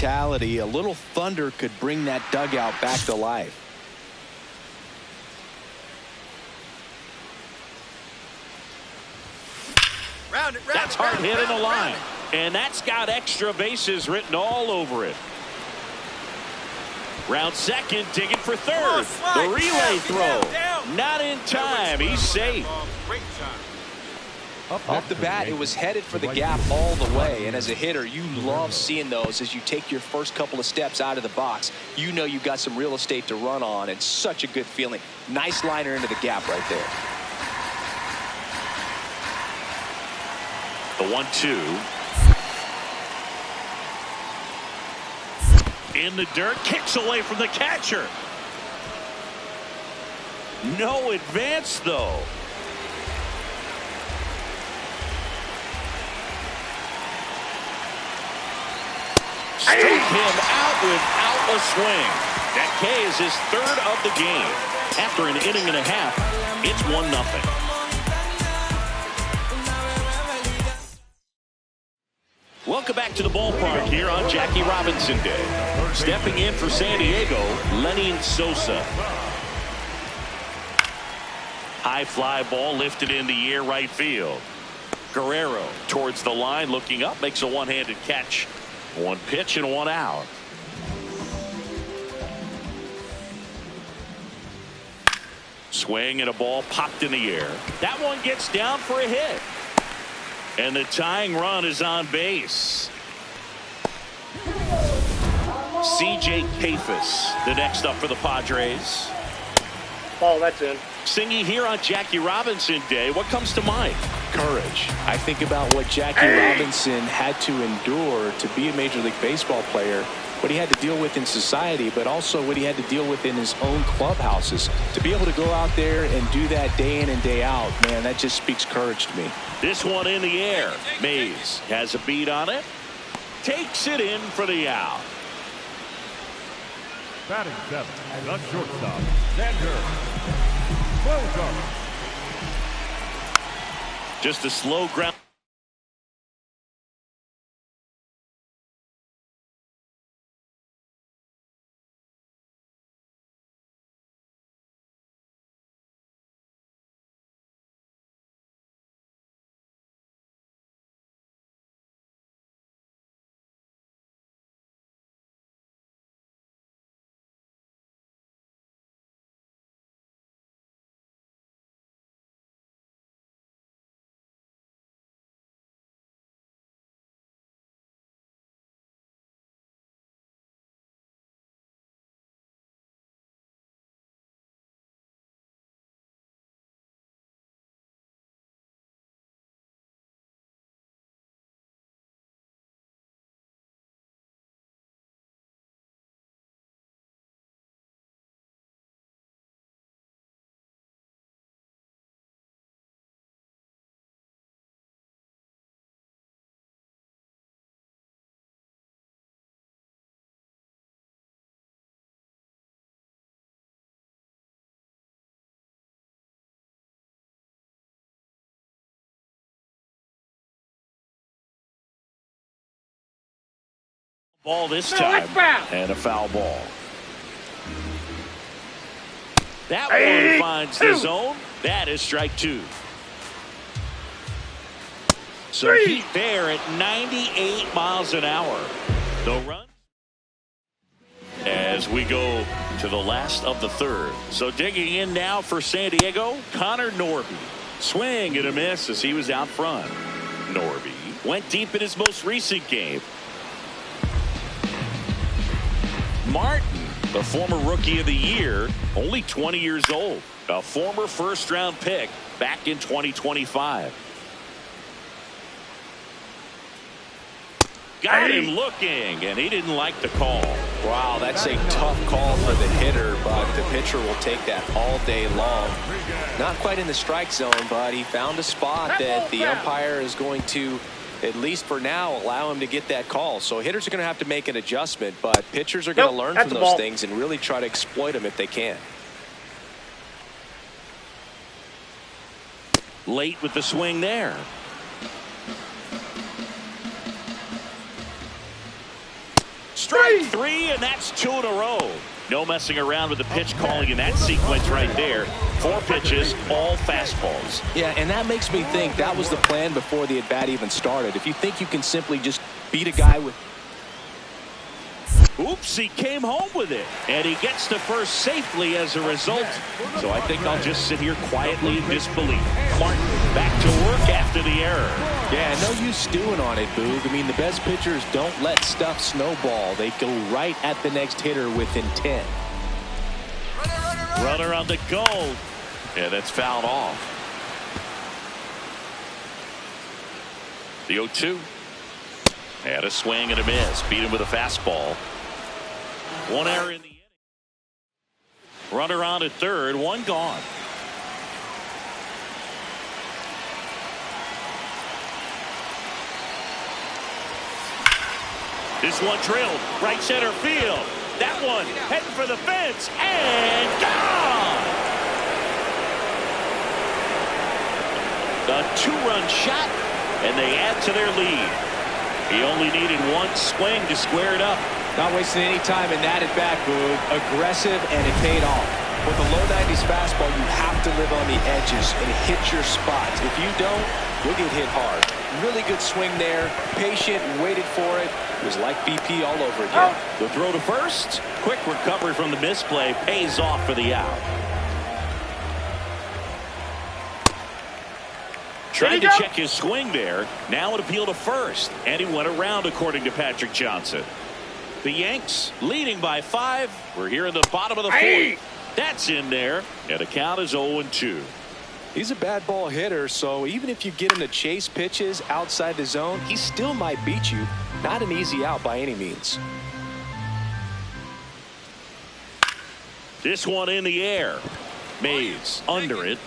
A little thunder could bring that dugout back to life. That's hard hit in the line. And that's got extra bases written all over it. Round second, digging for third. The relay throw. Not in time. He's safe. Off the bat, it was headed for the gap all the way. And as a hitter, you love seeing those as you take your first couple of steps out of the box. You know you've got some real estate to run on, and such a good feeling. Nice liner into the gap right there. The 1-2. In the dirt, kicks away from the catcher. No advance, though. Struck him out without a swing. That K is his third of the game. After an inning and a half, it's 1-0. Welcome back to the ballpark here on Jackie Robinson Day. Stepping in for San Diego, Lenny Sosa. High fly ball lifted in the air right field. Guerrero towards the line, looking up, makes a one-handed catch. One pitch and one out. Swing and a ball popped in the air. That one gets down for a hit. And the tying run is on base. C.J. Kayfus, the next up for the Padres. Ball, that's in. Singy here on Jackie Robinson Day. What comes to mind? Courage. I think about what Jackie Robinson had to endure to be a Major League Baseball player, what he had to deal with in society, but also what he had to deal with in his own clubhouses. To be able to go out there and do that day in and day out, man, that just speaks courage to me. This one in the air. Mays has a beat on it. Takes it in for the out. Batting seventh, the shortstop, Xander Bogaerts. Just a slow ground. Ball this time. And a foul ball. That one finds the zone. That is strike two. So heat there at 98 miles an hour. The run. As we go to the last of the third. So digging in now for San Diego, Connor Norby. Swing and a miss as he was out front. Norby went deep in his most recent game. Martin, the former Rookie of the Year, only 20 years old. A former first-round pick back in 2025. Got him looking, and he didn't like the call. Wow, that's a tough call for the hitter, but the pitcher will take that all day long. Not quite in the strike zone, but he found a spot that the umpire is going to, at least for now, allow him to get that call. So hitters are going to have to make an adjustment, but pitchers are going to learn from those things and really try to exploit them if they can. Late with the swing there. Strike three, and that's 2 in a row. No messing around with the pitch calling in that sequence right there. 4 pitches, all fastballs. Yeah, and that makes me think that was the plan before the at-bat even started. If you think you can simply just beat a guy with... Oops, he came home with it. And he gets to first safely as a result. So I think I'll just sit here quietly in disbelief. Martin back to work after the error. Yeah, no use stewing on it, Boog. I mean, the best pitchers don't let stuff snowball. They go right at the next hitter with intent. Runner on the goal. Yeah, that's fouled off. The 0-2. Had a swing and a miss. Beat him with a fastball. 1 error in the inning. Runner on at third. 1 gone. This one drilled right center field. That one heading for the fence and gone. A 2-run shot, and they add to their lead. He only needed 1 swing to square it up. Not wasting any time in that at-bat, Boog. Aggressive, and it paid off. With a low 90s fastball, you have to live on the edges and hit your spots. If you don't, you'll get hit hard. Really good swing there. Patient, waited for it. It was like BP all over again. The throw to first. Quick recovery from the misplay. Pays off for the out. Tried to check his swing there. Now an appeal to first. And he went around, according to Patrick Johnson. The Yanks leading by 5. We're here in the bottom of the 4th. That's in there. And the count is 0-2. He's a bad ball hitter, so even if you get him to chase pitches outside the zone, he still might beat you. Not an easy out by any means. This one in the air. Mays under it.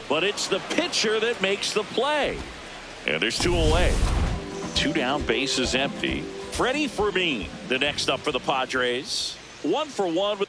But it's the pitcher that makes the play. And there's 2 away. 2 down, bases empty. Freddie Fermin, the next up for the Padres. 1 for 1 with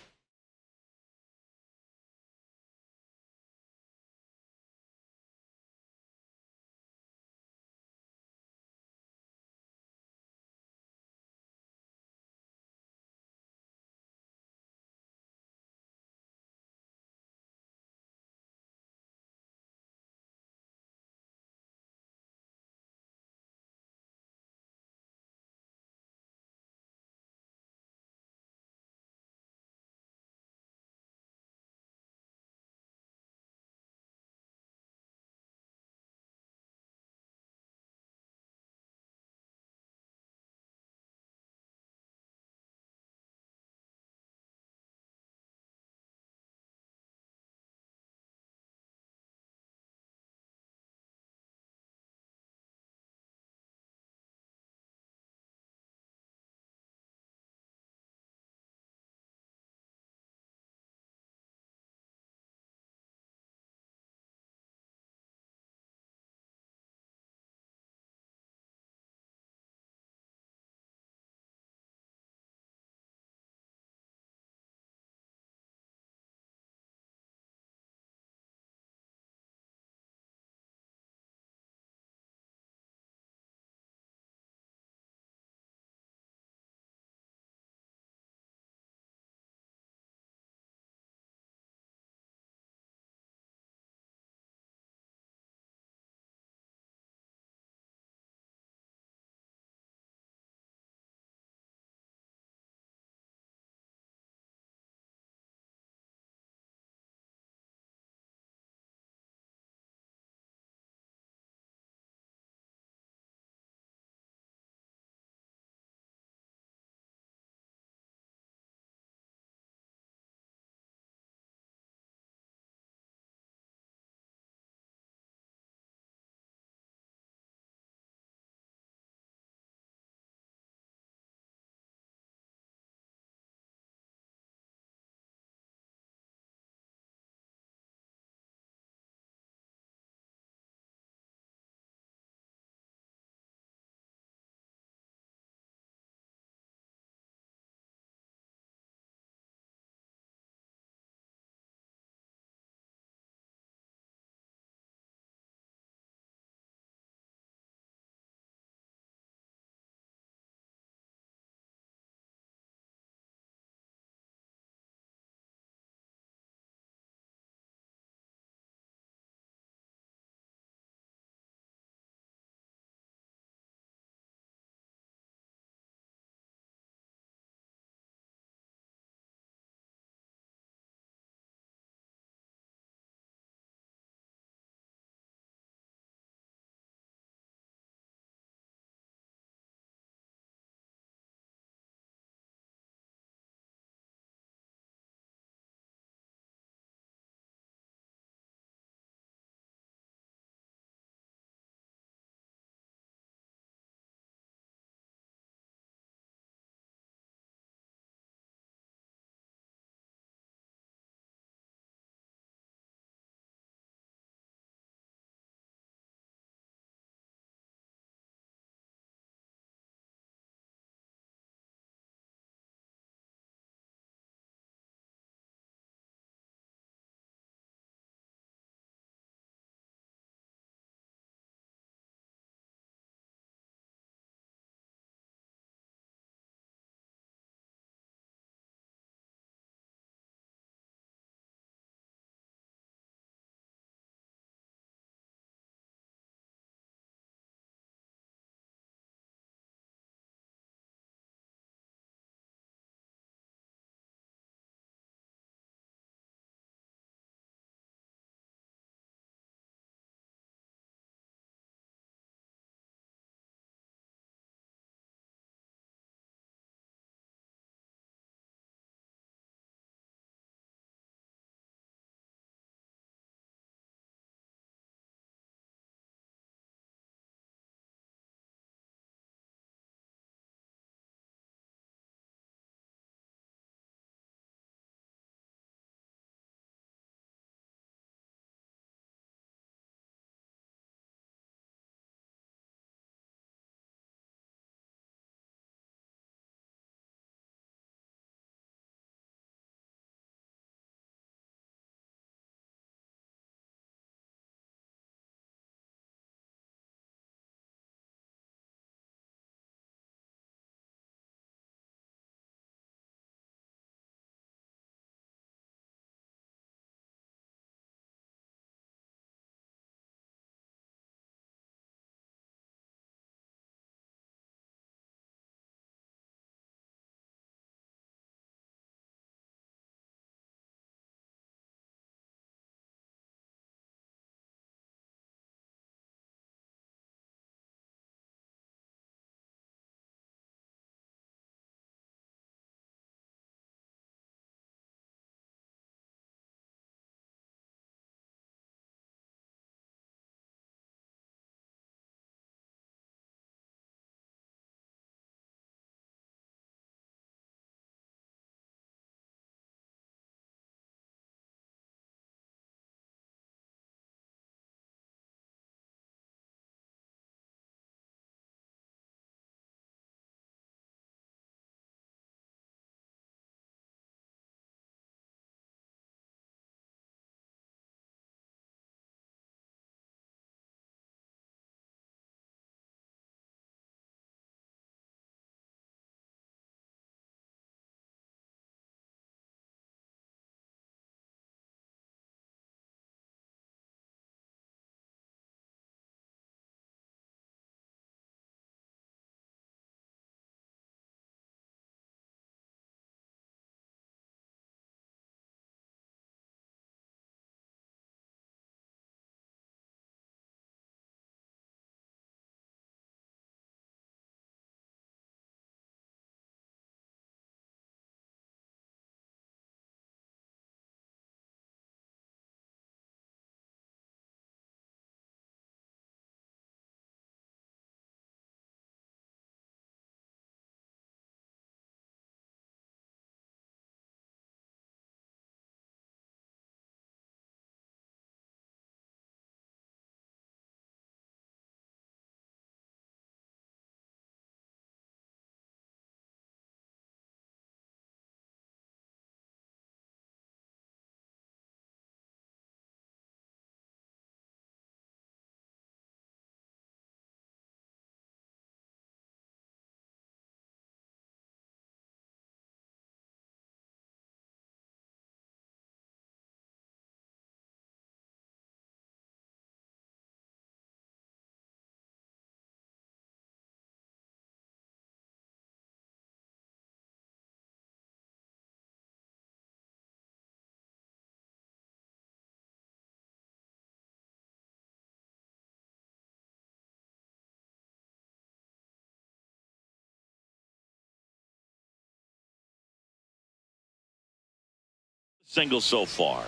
Single so far.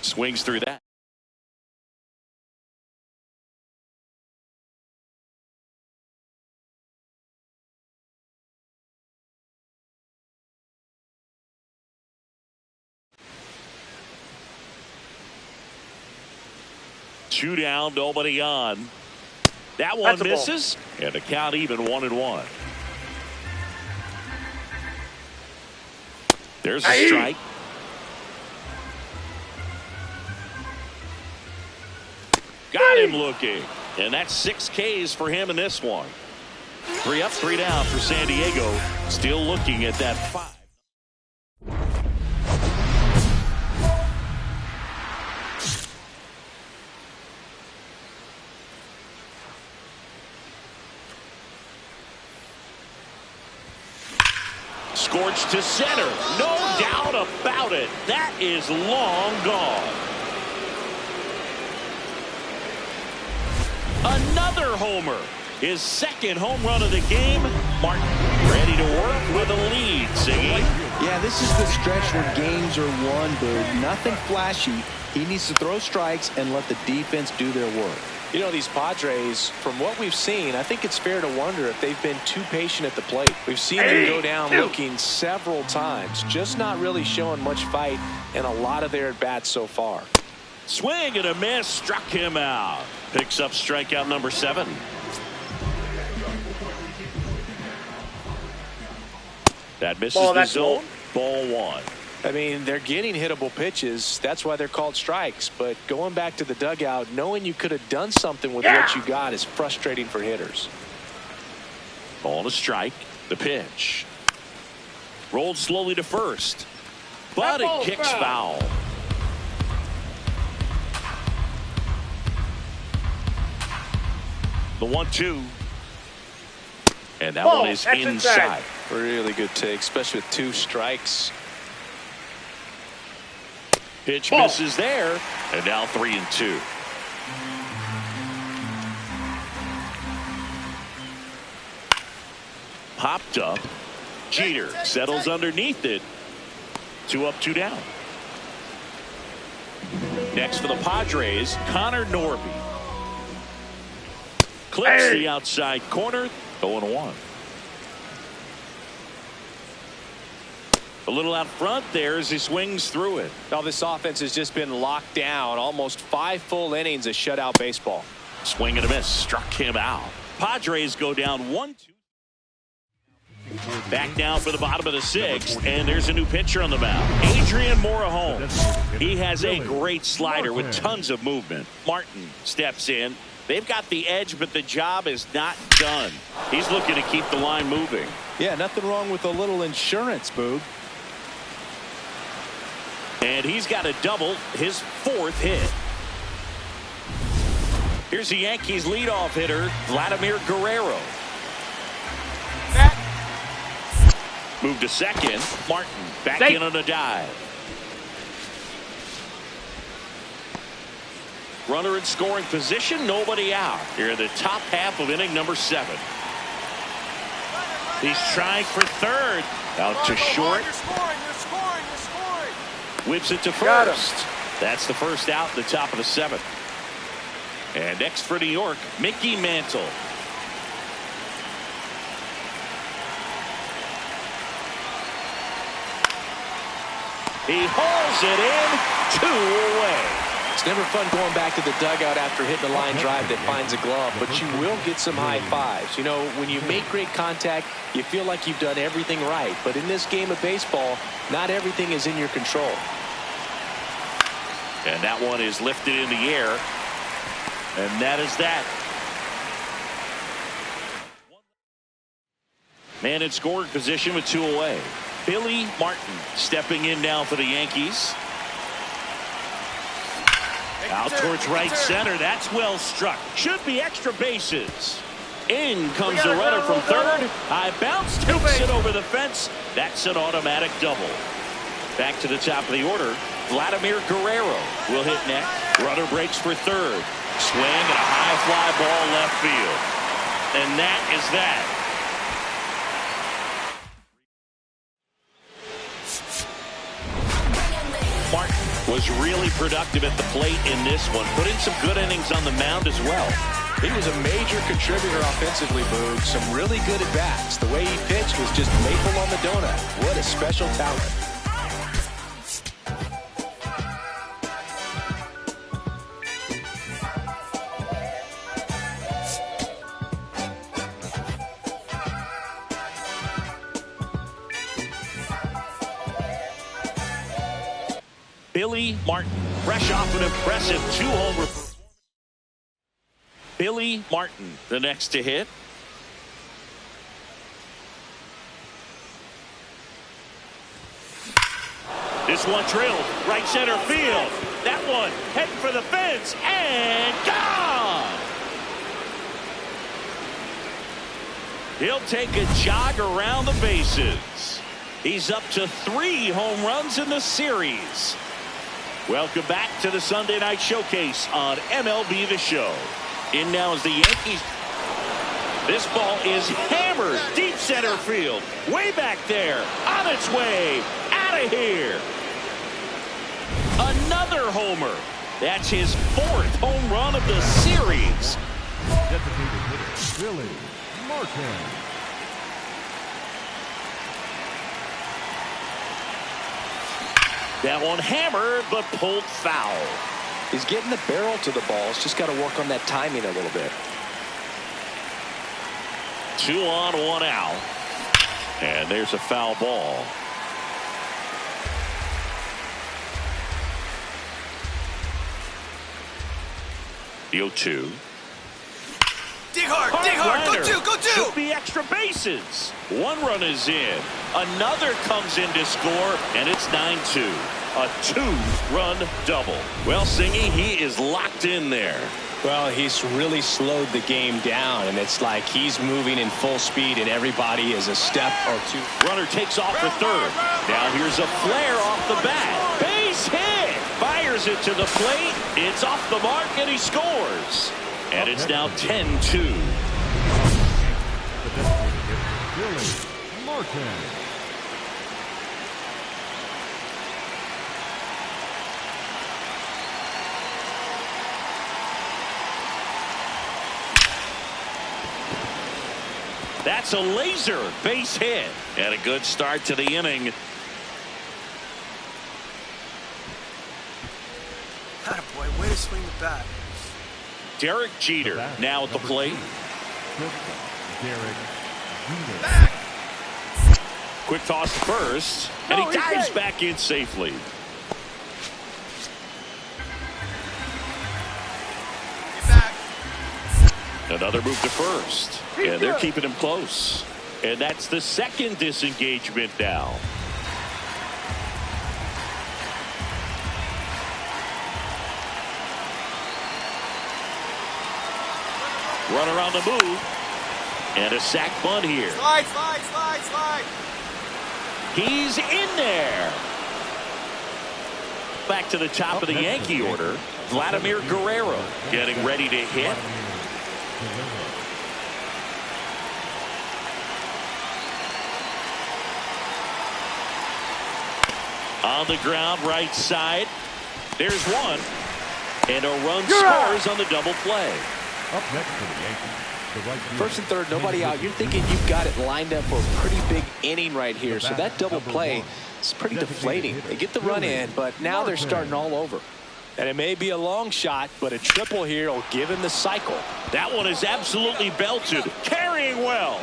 Swings through that. Two down, nobody on. That one misses, and the count even 1-1. There's a strike. Got him looking, and that's 6 Ks for him in this one. 3 up, 3 down for San Diego. Still looking at that 5. Scorched to center. No doubt about it. That is long gone. Another homer. His second home run of the game. Martin ready to work with a lead, Siggy. Yeah, this is the stretch where games are won, Boog. Nothing flashy. He needs to throw strikes and let the defense do their work. You know, these Padres, from what we've seen, I think it's fair to wonder if they've been too patient at the plate. We've seen them go down looking several times, just not really showing much fight in a lot of their at-bats so far. Swing and a miss, struck him out. Picks up strikeout number 7. That misses the zone. Ball 1. I mean, they're getting hittable pitches. That's why they're called strikes. But going back to the dugout, knowing you could have done something with what you got is frustrating for hitters. Ball to strike. The pitch. Rolled slowly to first. But it kicks foul. The 1-2. And that one is inside. Really good take, especially with 2 strikes. Pitch misses there, and now 3-2. Popped up. Jeter settles underneath it. 2 up, 2 down. Next for the Padres, Connor Norby. Clips the outside corner. 0-1. A little out front there as he swings through it. Now this offense has just been locked down. Almost 5 full innings of shutout baseball. Swing and a miss. Struck him out. Padres go down 1-2. Back down for the bottom of the 6th, and there's a new pitcher on the mound. Adrian Morejon. He has a great slider with tons of movement. Martin steps in. They've got the edge, but the job is not done. He's looking to keep the line moving. Yeah, nothing wrong with a little insurance, Boog. And he's got a double, his 4th hit. Here's the Yankees leadoff hitter, Vladimir Guerrero. Move to second. Martin back in on a dive. Runner in scoring position, nobody out. Here in the top half of inning number 7. He's trying for third. Out to short. Whips it to first. That's the first out in the top of the 7th. And next for New York, Mickey Mantle. He hauls it in, 2 away. It's never fun going back to the dugout after hitting a line drive that finds a glove, but you will get some high fives. You know, when you make great contact, you feel like you've done everything right. But in this game of baseball, not everything is in your control. And that one is lifted in the air. And that is that. Man in scoring position with 2 away. Billy Martin stepping in now for the Yankees. Out towards right center. That's well struck. Should be extra bases. In comes the runner from third. High bounce. Takes it over the fence. That's an automatic double. Back to the top of the order. Vladimir Guerrero will hit next. Runner breaks for third. Swing and a high fly ball left field. And that is that. Martin was really productive at the plate in this one. Put in some good innings on the mound as well. He was a major contributor offensively, Boog. Some really good at-bats. The way he pitched was just maple on the donut. What a special talent. Billy Martin, fresh off an impressive 2-home performance. Billy Martin, the next to hit. This one drilled right center field. That one heading for the fence and gone. He'll take a jog around the bases. He's up to 3 home runs in the series. Welcome back to the Sunday Night Showcase on MLB The Show. In now is the Yankees. This ball is hammered deep center field. Way back there. On its way. Out of here. Another homer. That's his 4th home run of the series. Designated hitter, Billy Martin. That one hammered, but pulled foul. He's getting the barrel to the ball. He's just got to work on that timing a little bit. 2 on, 1 out. And there's a foul ball. The 0-2. Dig hard, go two! Should be extra bases. 1 run is in. Another comes in to score, and it's 9-2. A 2-run double. Well, Singy, he is locked in there. Well, he's really slowed the game down, and it's like he's moving in full speed, and everybody is a step or 2. Runner takes off for third. Now here's a flare off the bat. Base hit. Fires it to the plate. It's off the mark, and he scores. And it's now 10-2. The designated hitter, Billy Martin. That's a laser base hit. And a good start to the inning. Attaboy, way to swing the bat. Derek Jeter now at the plate. Derek Jeter. Quick toss to first. And he dives back in safely. Another move to first. And they're keeping him close. And that's the 2nd disengagement now. Runner on the move. And a sac bunt here. Slide. He's in there. Back to the top of the Yankee order. Vladimir Guerrero getting ready to hit. On the ground, right side. There's one. And a run scores on the double play. Up next for the Yankees, the right fielder, First and third, nobody out. You're thinking you've got it lined up for a pretty big inning right here. So that double play is pretty deflating. They get the run in, but now they're starting all over. And it may be a long shot, but a triple here will give him the cycle. That one is absolutely belted. Carrying well.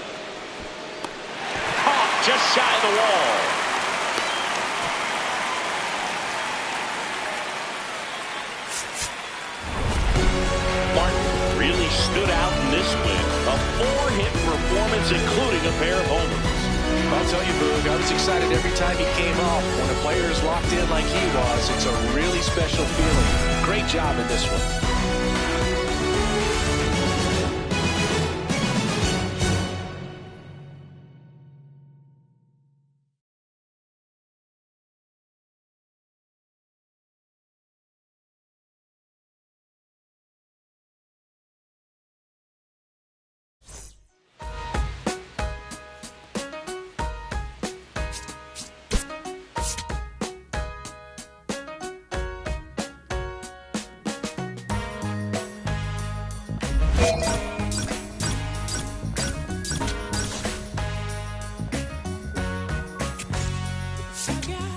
Caught just shy of the wall. Really stood out in this win. A 4-hit performance, including a pair of homers. I'll tell you, Boog, I was excited every time he came off. When a player is locked in like he was, it's a really special feeling. Great job in this one. I got